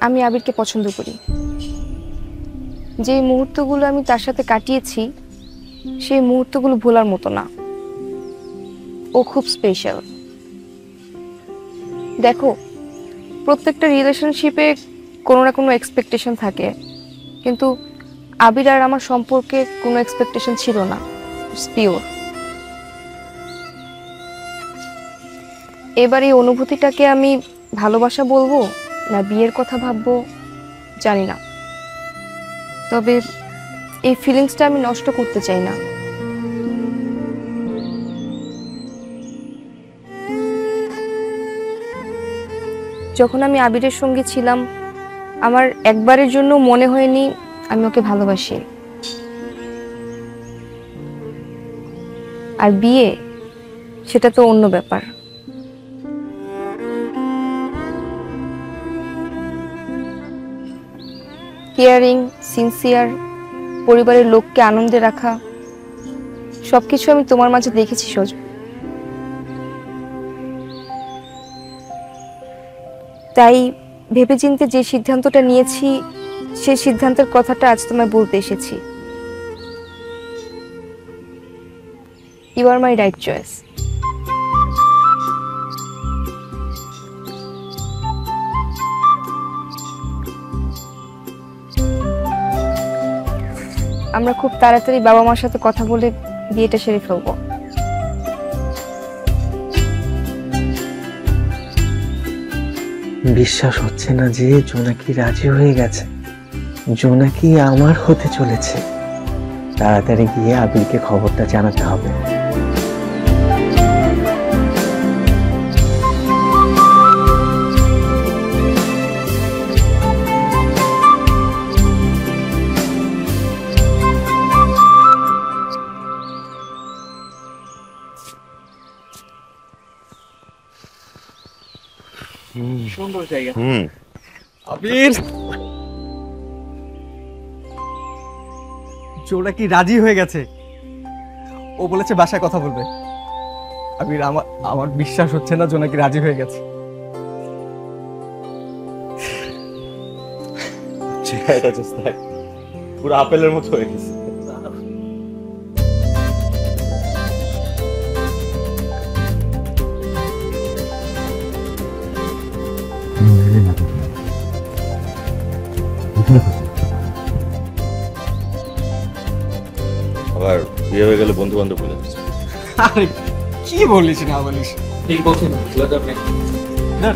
আমি আবিরকে পছন্দ করি। যে মুহূর্তগুলো আমি তার সাথে কাটিয়েছি সেই মুহূর্তগুলো ভোলার মতো না। ও খুব স্পেশাল। দেখো, প্রত্যেকটা রিলেশনশিপে কোনো না কোনো এক্সপেকটেশন থাকে, কিন্তু আবির আর আমার সম্পর্কে কোনো এক্সপেকটেশন ছিল না। It's pure. এবার এই অনুভূতিটাকে আমি ভালোবাসা বলবো না বিয়ের কথা ভাববো জানি না, তবে এই ফিলিংসটা আমি নষ্ট করতে চাই না। যখন আমি আবিরের সঙ্গে ছিলাম আমার একবারের জন্য মনে হয়নি আমি ওকে ভালোবাসি। আর বিয়ে সেটা তো অন্য ব্যাপার। কেয়ারিং, সিনসিয়ার, পরিবারের লোককে আনন্দে রাখা, সবকিছু আমি তোমার মাঝে দেখেছি সজ। তাই ভেবেচিন্তে যে সিদ্ধান্তটা নিয়েছি সেই সিদ্ধান্তের কথাটা আজ তোমায় বলতে এসেছি। You are my right choice. আমরা খুব তাড়াতাড়ি বাবা মার সাথে কথা বলে বিয়েটা সেরে ফেলবো। বিশ্বাস হচ্ছে না যে জোনাকি রাজি হয়ে গেছে, জোনাকি আমার হতে চলেছে। তাড়াতাড়ি গিয়ে আবিরকে খবরটা জানাতে হবে। সুন্দর জায়গা। আবির, জোনাকি রাজি হয়ে গেছে। ও বলেছে বাসায় কথা বলবে। আবির, আমার বিশ্বাস হচ্ছে না জোনাকি রাজি হয়ে গেছে। চেহারাটা জাস্ট দেখ, পুরো আপেলের মতো হয়ে গেছে। আবার বিয়ে হয়ে গেলে বন্ধু বান্ধব বলে দিচ্ছে। আরে কি বলিস না বলিস, ঠিক বলছেন না।